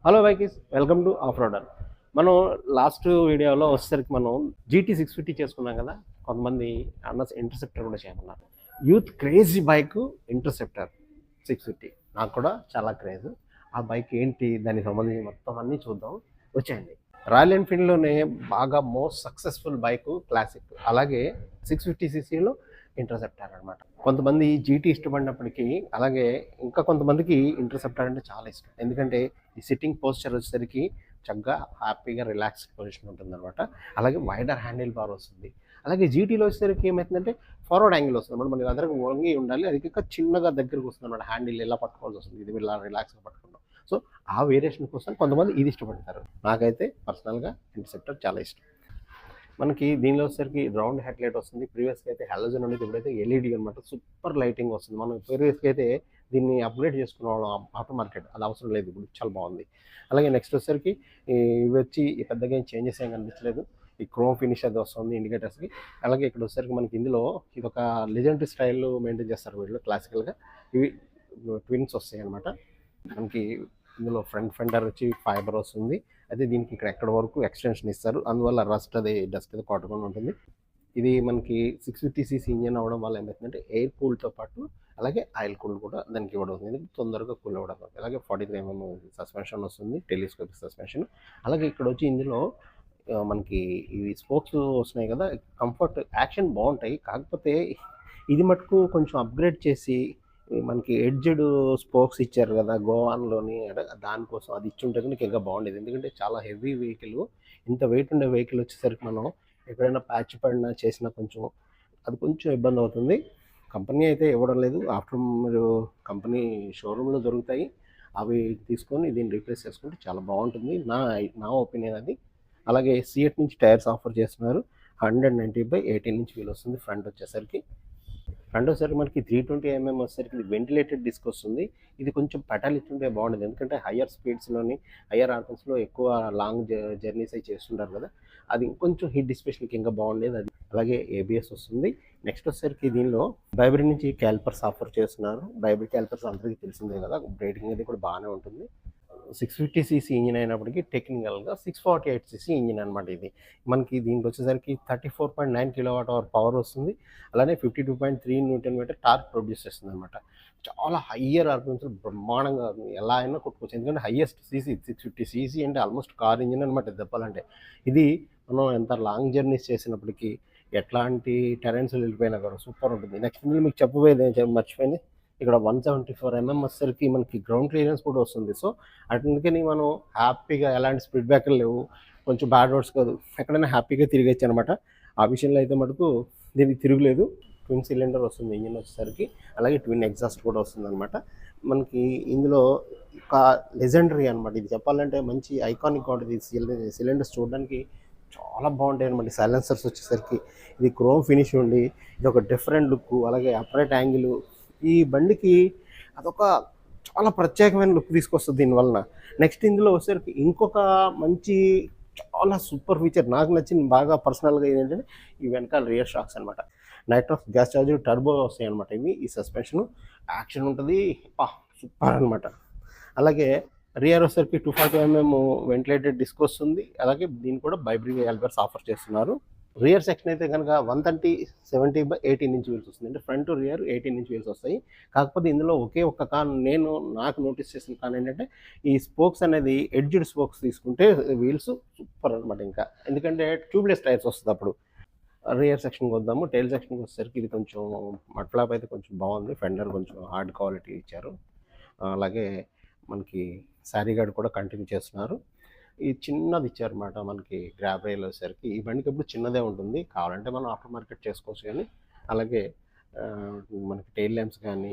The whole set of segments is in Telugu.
Hello bikies, welcome to off roader. మనం లాస్ట్ వీడియోలో వచ్చేసరికి మనం GT 650 చేసుకున్నాం కదా. కొంతమంది అన్న ఇంటర్సెప్టర్ కూడా చేయమన్నారు. యూత్ క్రేజీ బైక్ ఇంటర్సెప్టర్ 650 నాకు కూడా చాలా క్రేజ్. ఆ బైక్ ఏంటి, దానికి సంబంధించి మొత్తం అన్నీ చూద్దాం, వచ్చేయండి. రాయల్ ఎన్ఫీల్డ్లోనే బాగా మోస్ట్ సక్సెస్ఫుల్ బైక్ క్లాసిక్, అలాగే 650cc ఇంటర్సెప్టర్ అనమాట. కొంతమంది జీటీ ఇష్టపడినప్పటికీ, అలాగే ఇంకా కొంతమందికి ఇంటర్సెప్టర్ అంటే చాలా ఇష్టం. ఎందుకంటే ఈ సిట్టింగ్ పోస్చర్ వచ్చేసరికి చక్కగా హ్యాపీగా రిలాక్స్డ్ పొజిషన్ ఉంటుంది అనమాట. అలాగే వైడర్ హ్యాండిల్ బార్ వస్తుంది. అలాగే జీటీలో వచ్చేసరికి ఏమవుతుందంటే ఫార్వర్డ్ యాంగిల్ వస్తుంది అనమాట. మనకి అందరికి వంగి ఉండాలి, అది ఇంకా చిన్నగా దగ్గరకు వస్తుంది అనమాట. హ్యాండిల్ ఎలా పట్టుకోవాల్సి వస్తుంది, ఇది ఇలా రిలాక్స్గా పట్టుకుంటాం. సో ఆ వేరియేషన్ కోసం కొంతమంది ఇది ఇష్టపడతారు. నాకైతే పర్సనల్గా ఇంటర్సెప్టర్ చాలా ఇష్టం. మనకి దీనిలో వచ్చేసరికి రౌండ్ హెడ్ లైట్ వస్తుంది. ప్రీవియస్గా అయితే హెలోజన్ అనేది, ఇప్పుడైతే ఎల్ఈడి అనమాట. సూపర్ లైటింగ్ వస్తుంది. మనం ప్రీవియస్గా అయితే దీన్ని అప్గ్రేడ్ చేసుకునే వాళ్ళం ఆటో మార్కెట్, అది అవసరం లేదు, ఇప్పుడు చాలా బాగుంది. అలాగే నెక్స్ట్ వచ్చేసరికి ఇవి వచ్చి పెద్దగా ఏం చేంజెస్ ఏం కనిపించలేదు. ఈ క్రోమ్ ఫినిష్ అది వస్తుంది ఇండికేటర్స్కి. అలాగే ఇక్కడ వచ్చేసరికి మనకి ఇందులో ఇది ఒక లెజెండరీ స్టైల్ మెయింటైన్ చేస్తారు వీళ్ళు క్లాసికల్గా. ఇవి ట్విన్స్ వస్తాయి అనమాట. మనకి ఇందులో ఫ్రంట్ ఫెండర్ వచ్చి ఫైబర్ వస్తుంది. అయితే దీనికి ఎక్కడ వరకు ఎక్స్టెన్షన్ ఇస్తారు, అందువల్ల రస్ట్ అది డస్ట్ అది కొట్టకుండా ఉంటుంది. ఇది మనకి 650cc ఇంజన్ అవ్వడం వల్ల ఏమవుతుందంటే ఎయిర్ కూల్తో పాటు అలాగే ఆయిల్ కూల్ కూడా దానికి ఇవ్వడం అవుతుంది, తొందరగా కూల్ అవ్వడం. అలాగే 43mm సస్పెన్షన్ వస్తుంది, టెలిస్కోపిక్ సస్పెన్షన్. అలాగే ఇక్కడ వచ్చి ఇందులో మనకి ఇవి స్పోక్స్ వస్తున్నాయి కదా, కంఫర్ట్ యాక్షన్ బాగుంటాయి. కాకపోతే ఇది మటుకు కొంచెం అప్గ్రేడ్ చేసి మనకి ఎడ్జ్డ్ స్పోక్స్ ఇచ్చారు కదా గోవాన్లోని, దానికోసం అది ఇచ్చి ఉంటే ఇంకా బాగుండేది. ఎందుకంటే చాలా హెవీ వెహికల్, ఇంత వెయిట్ ఉండే వెహికల్ వచ్చేసరికి మనం ఎక్కడైనా ప్యాచ్ పడినా చేసినా కొంచెం అది కొంచెం ఇబ్బంది అవుతుంది. కంపెనీ అయితే ఇవ్వడం లేదు. ఆఫ్టర్ మీరు కంపెనీ షోరూంలో దొరుకుతాయి, అవి తీసుకొని దీన్ని రీప్లేస్ చేసుకుంటే చాలా బాగుంటుంది, నా ఒపీనియన్ అది. అలాగే సిఎట్ నుంచి టైర్స్ ఆఫర్ చేస్తున్నారు. 190/18 ఇంచ్ వీల్ వస్తుంది. ఫ్రంట్ వచ్చేసరికి మనకి 320mm వచ్చేసరికి ఇది వెంటిలేటెడ్ డిస్క్ వస్తుంది. ఇది కొంచెం పెటాల్ ఇచ్చుంటే బాగుండేది, ఎందుకంటే హయ్యర్ స్పీడ్స్లోని హయ్యర్ ఆర్పిఎమ్స్లో ఎక్కువ లాంగ్ జర్నీస్ అయి చేస్తుంటారు కదా, అది ఇంకొంచెం హీట్ డిస్పెషల్కి ఇంకా బాగుండేది అది. అలాగే ఏబిఎస్ వస్తుంది. నెక్స్ట్ వచ్చేసరికి దీనిలో బైబ్రీ నుంచి క్యాలిపర్స్ ఆఫర్ చేస్తున్నారు. బైబ్రీ క్యాలిపర్స్ అందరికీ తెలిసిందే కదా, బ్రేకింగ్ అది కూడా బాగానే ఉంటుంది. 650cc ఇంజిన్ అయినప్పటికీ టెక్నికల్గా 648cc ఇంజిన్ అనమాట. ఇది మనకి దీనికి వచ్చేసరికి 34.9 kWh పవర్ వస్తుంది. అలానే 52.3 Nm టార్క్ ప్రొడ్యూస్ చేస్తుంది అనమాట. చాలా హయ్యర్ ఆర్పిఎమ్స్, బ్రహ్మాండంగా ఎలా అయినా కొట్టుకోవచ్చు. ఎందుకంటే హయ్యెస్ట్ సీసీ 650cc అంటే ఆల్మోస్ట్ కార్ ఇంజిన్ అనమాట చెప్పాలంటే. ఇది మనం ఎంత లాంగ్ జర్నీస్ చేసినప్పటికీ, ఎట్లాంటి టెరెన్స్ వెళ్ళిపోయినా కూడా సూపర్ ఉంటుంది. నెక్స్ట్ మీకు చెప్పబోయేది మర్చిపోయింది, ఇక్కడ 174mm వచ్చేసరికి మనకి గ్రౌండ్ క్లియరెన్స్ కూడా వస్తుంది. సో అందుకని మనం హ్యాపీగా ఎలాంటి స్పీడ్ బ్రేకర్లు లేవు, కొంచెం బ్యాడ్ రోడ్స్ కాదు, ఎక్కడైనా హ్యాపీగా తిరిగచ్చు అనమాట. ఆ విషయంలో అయితే మటుకు దీనికి తిరుగులేదు. ట్విన్ సిలిండర్ వస్తుంది ఇంజిన్ వచ్చేసరికి, అలాగే ట్విన్ ఎగ్జాస్ట్ కూడా వస్తుంది అనమాట. మనకి ఇందులో ఒక లెజెండరీ అనమాట ఇది చెప్పాలంటే, మంచి ఐకానిక్ ఉంటుంది. సిలిండర్స్ చూడడానికి చాలా బాగుంటాయి అనమాట. సైలెన్సర్స్ వచ్చేసరికి ఇది క్రోమ్ ఫినిష్ ఉండి, ఇది ఒక డిఫరెంట్ లుక్, అలాగే అప్రైట్ యాంగిల్ ఈ బండికి అదొక చాలా ప్రత్యేకమైన లుక్ తీసుకొస్తుంది దీనివలన. నెక్స్ట్ ఇందులో వచ్చేసరికి ఇంకొక మంచి చాలా సూపర్ ఫీచర్ నాకు నచ్చింది బాగా పర్సనల్గా ఏంటంటే, ఈ వెనకాల రియర్ షాక్స్ అనమాట. నైట్రాక్స్ గ్యాస్ చార్జర్ టర్బో వస్తాయి అనమాట ఇవి. ఈ సస్పెన్షన్ యాక్షన్ ఉంటుంది, సూపర్ అనమాట. అలాగే రియర్ వచ్చేసరికి 240mm వెంటిలేటెడ్ డిస్క్ వస్తుంది. అలాగే దీన్ని కూడా బైబ్రీ క్యాలిపర్స్ ఆఫర్ చేస్తున్నారు. రియర్ సెక్షన్ అయితే కనుక 130/70/18 ఇంచ్ వీల్స్ వస్తుంది. అంటే ఫ్రంట్ రియర్ 18 ఇంచ్ వీల్స్ వస్తాయి. కాకపోతే ఇందులో ఒకే ఒక్క నాకు నోటీస్ చేసిన ఏంటంటే, ఈ స్పోక్స్ అనేది ఎడ్జ్డ్ స్పోక్స్ తీసుకుంటే వీల్స్ సూపర్ అనమాట. ఇంకా ఎందుకంటే ట్యూబ్లెస్ టైర్స్ వస్తుంది అప్పుడు. రియర్ సెక్షన్కి వద్దాము. టైల్ సెక్షన్కి వచ్చేసరికి ఇది కొంచెం మడ్ ఫ్లాప్ అయితే కొంచెం బాగుంది. ఫెండర్ కొంచెం హార్డ్ క్వాలిటీ ఇచ్చారు. అలాగే మనకి శారీ గార్డ్ కూడా కంటిన్యూ చేస్తున్నారు. ఇది చిన్నది ఇచ్చారన్నమాట మనకి గ్రాబ్ రైల్ వచ్చేసరికి. ఈ బండికి ఎప్పుడు చిన్నదే ఉంటుంది, కావాలంటే మనం ఆఫ్టర్ మార్కెట్ చేసుకోవచ్చు. కానీ అలాగే మనకి టైల్ ల్యాంప్స్ కానీ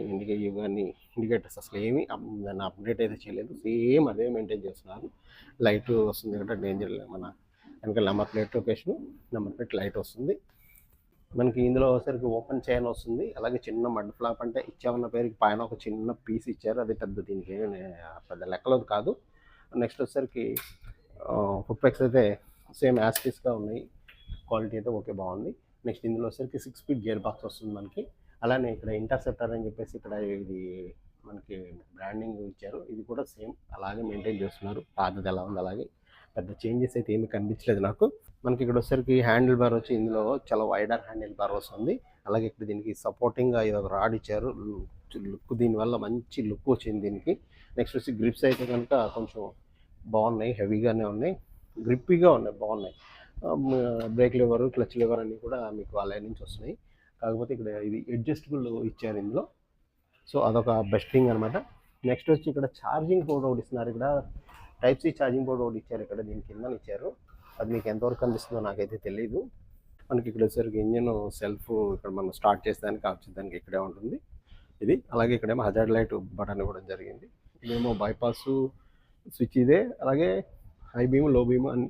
ఇండికేటర్స్ అసలు ఏమి దాన్ని అప్డేట్ అయితే చేయలేదు, సేమ్ అదే మెయింటైన్ చేస్తున్నారు. లైట్ వస్తుంది కదా, డేంజర్ మన వెనకాల number plate location, number plate light వస్తుంది. మనకి ఇందులో వచ్చేసరికి ఓపెన్ చైన్ వస్తుంది. అలాగే చిన్న మడ్ ఫ్లాప్ అంటే ఇచ్చామన్న పేరుకి పైన ఒక చిన్న పీస్ ఇచ్చారు, అది పెద్ద దీనికి పెద్ద లెక్కలోది కాదు. నెక్స్ట్ వచ్చేసరికి ఫుట్ పెక్స్ అయితే సేమ్ యాస్టీస్గా ఉన్నాయి, క్వాలిటీ అయితే ఓకే బాగుంది. నెక్స్ట్ ఇందులో వచ్చేసరికి 6 స్పీడ్ గేర్ బాక్స్ వస్తుంది మనకి. అలానే ఇక్కడ ఇంటర్సెప్టర్ అని చెప్పేసి ఇక్కడ ఇది మనకి బ్రాండింగ్ ఇచ్చారు. ఇది కూడా సేమ్ అలాగే మెయింటైన్ చేస్తున్నారు. పాతది ఎలా ఉంది అలాగే, పెద్ద చేంజెస్ అయితే ఏమీ కనిపించలేదు నాకు. మనకి ఇక్కడ వచ్చేసరికి హ్యాండిల్ బార్ వచ్చి ఇందులో చాలా వైడర్ హ్యాండిల్ బార్ వస్తుంది. అలాగే ఇక్కడ దీనికి సపోర్టింగ్గా ఇది ఒక రాడ్ ఇచ్చారు. లుక్ దీనివల్ల మంచి లుక్ వచ్చింది దీనికి. నెక్స్ట్ వచ్చి గ్రిప్స్ అయితే కనుక కొంచెం బాగున్నాయి, హెవీగానే ఉన్నాయి, గ్రిప్పీగా ఉన్నాయి, బాగున్నాయి. బ్రేక్ లివర్, క్లచ్ లివర్ అన్నీ కూడా మీకు వాళ్ళ నుంచి వస్తున్నాయి. కాకపోతే ఇక్కడ ఇది అడ్జస్టబుల్ ఇచ్చారు ఇందులో. సో అదొక బెస్ట్ థింగ్ అనమాట. నెక్స్ట్ వచ్చి ఇక్కడ ఛార్జింగ్ పోర్ట్ ఒకటి ఇస్తున్నారు. ఇక్కడ టైప్ సి ఛార్జింగ్ పోర్ట్ ఒకటి ఇచ్చారు. ఇక్కడ దీని కింద ఇచ్చారు. అది మీకు ఎంతవరకు కనిపిస్తుందో నాకైతే తెలియదు. మనకి ఇక్కడ వచ్చేసరికి ఇంజిన్ సెల్ఫ్ ఇక్కడ మనం స్టార్ట్ చేసేదానికి ఆఫ్ చేసేదానికి ఇక్కడే ఉంటుంది ఇది. అలాగే ఇక్కడేమో హజార్డ్ లైట్ బటన్ ఇవ్వడం జరిగింది. ఇదేమో బైపాస్ స్విచ్ ఇదే. అలాగే హై బీమ్, లో బీమ్ అన్ని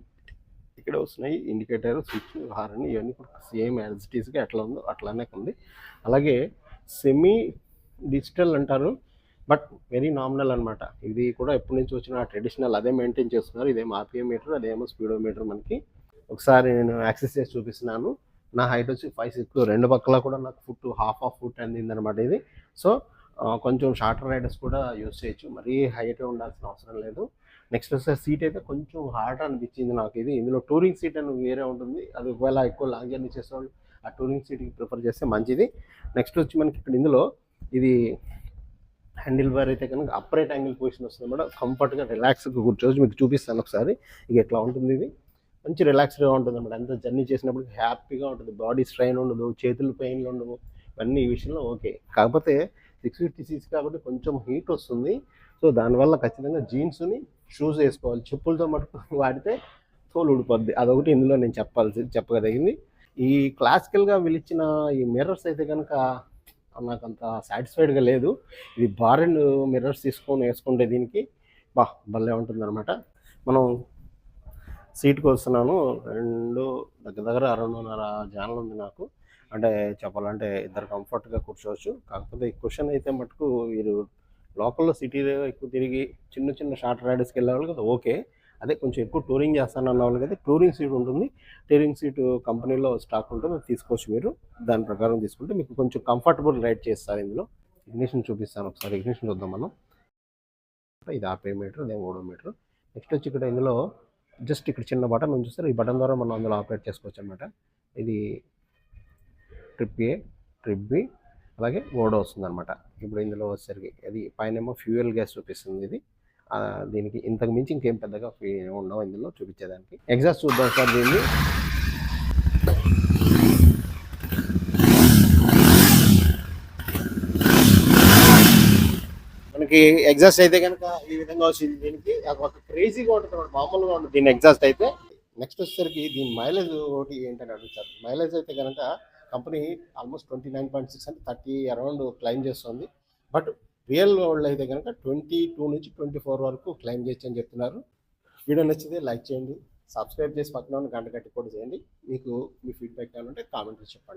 ఇక్కడ వస్తున్నాయి. ఇండికేటర్, స్విచ్, హార్న్ ఇవన్నీ కూడా సేమ్ యాజ్ ఇట్ ఈస్గా ఎట్లా ఉందో అట్లానే ఉంది. అలాగే సెమీ డిజిటల్ అంటారు, బట్ వెరీ నామినల్ అనమాట. ఇది కూడా ఎప్పటి నుంచి వచ్చిన ట్రెడిషనల్ అదే మెయింటైన్ చేస్తున్నారు. ఇదేమో ఆర్పిఎం మీటర్, అదేమో స్పీడోమీటర్. మనకి ఒకసారి నేను యాక్సెస్ చేసి చూపిస్తున్నాను. నా హైట్ వచ్చి 5'6", రెండు పక్కల కూడా నాకు హాఫ్ ఫుట్ అందిందనమాట ఇది. సో కొంచెం షార్టర్ రైడర్స్ కూడా యూస్ చేయొచ్చు, మరీ హైట్ ఉండాల్సిన అవసరం లేదు. నెక్స్ట్ వస్తే సీట్ అయితే కొంచెం హార్డ్ అనిపించింది నాకు ఇది. ఇందులో టూరింగ్ సీట్ అని వేరే ఉంటుంది. అది ఒకవేళ ఎక్కువ లాంగ్ జర్నీ చేసేవాళ్ళు ఆ టూరింగ్ సీట్కి ప్రిఫర్ చేస్తే మంచిది. నెక్స్ట్ వచ్చి మనకి ఇక్కడ ఇందులో ఇది హ్యాండిల్ బార్ అయితే కనుక అప్రైట్ యాంగిల్ పొజిషన్ వస్తుంది అనమాట. కంఫర్ట్గా రిలాక్స్గా కూర్చోవచ్చు. మీకు చూపిస్తాను ఒకసారి. ఇక ఎట్లా ఉంటుంది ఇది. మంచి రిలాక్స్డ్గా ఉంటుంది అనమాట. అంత జర్నీ చేసినప్పుడు హ్యాపీగా ఉంటుంది. బాడీ స్ట్రైన్ ఉండదు, చేతులు పెయిన్లు ఉండవు, ఇవన్నీ ఈ విషయంలో ఓకే. కాకపోతే 650cc కాబట్టి కొంచెం హీట్ వస్తుంది. సో దానివల్ల ఖచ్చితంగా జీన్స్ని షూస్ వేసుకోవాలి. చెప్పులతో మటుకు వాడితే తోలు ఊడిపోద్ది. అదొకటి ఇందులో నేను చెప్పగలిగింది. ఈ క్లాసికల్గా పిలిచిన ఈ మిర్రర్స్ అయితే కనుక నాకు అంత సాటిస్ఫైడ్గా లేదు. ఇది బార్ అండ్ మిర్రర్స్ వేసుకుంటే దీనికి భలే ఉంటుంది అనమాట. మనం సీట్కి వస్తున్నాను. దగ్గర 2.5 జాన్లు ఉంది నాకు. అంటే చెప్పాలంటే ఇద్దరు కంఫర్ట్గా కూర్చోవచ్చు. కాకపోతే ఈ క్వశ్చన్ అయితే మటుకు వీరు లోకల్లో సిటీలో ఎక్కువ తిరిగి చిన్న చిన్న షార్ట్ రైడర్స్కి వెళ్ళే వాళ్ళు కదా ఓకే. అదే కొంచెం ఎక్కువ టూరింగ్ చేస్తానన్న వాళ్ళకి అయితే టూరింగ్ సీట్ ఉంటుంది. టూరింగ్ సీటు కంపెనీలో స్టాక్ ఉంటుంది, అది తీసుకోవచ్చు మీరు. దాని ప్రకారం తీసుకుంటే మీకు కొంచెం కంఫర్టబుల్ రైడ్ చేస్తారు. ఇందులో ఇగ్నిషన్ చూపిస్తాను ఒకసారి. ఇగ్నిషన్ చూద్దాం మనం. ఇది 50 మీటర్, అదే 3 మీటర్. నెక్స్ట్ వచ్చి ఇక్కడ ఇందులో జస్ట్ ఇక్కడ చిన్న బటన్ ఉంది చూస్తారు. ఈ బటన్ ద్వారా మనం అందులో ఆపరేట్ చేసుకోవచ్చు అనమాట. ఇది ట్రిప్ ఏ, ట్రిప్ బి, అలాగే ఓడో వస్తుంది అనమాట. ఇప్పుడు ఇందులో వచ్చేసరికి అది పైన ఫ్యూయల్ గ్యాస్ చూపిస్తుంది. ఇది దీనికి ఇంతకు మించి ఇంకేం పెద్దగా ఉండవు ఇందులో చూపించేదానికి. ఎగ్జాస్ట్ చూద్దాం సార్ దీన్ని. మనకి ఎగ్జాస్ట్ అయితే కనుక ఈ విధంగా వచ్చింది. దీనికి ఒక క్రేజీగా ఉంటుంది, మామూలుగా ఉంటుంది దీని ఎగ్జాస్ట్ అయితే. నెక్స్ట్ వచ్చేసరికి దీని మైలేజ్ ఒకటి ఏంటని అడుగుతారు. మైలేజ్ అయితే కనుక కంపెనీ ఆల్మోస్ట్ 29.6 అంటే 30 అరౌండ్ క్లైమ్ చేస్తుంది. బట్ రియల్ వరల్డ్ అయితే కనుక 22 నుంచి 24 వరకు క్లైమ్ చేయొచ్చు అని చెప్తున్నారు. వీడియో నచ్చితే లైక్ చేయండి, సబ్స్క్రైబ్ చేసి పక్కన గంట కట్టి కూడా చేయండి. మీకు మీ ఫీడ్బ్యాక్ కావాలంటే కామెంట్లో చెప్పండి.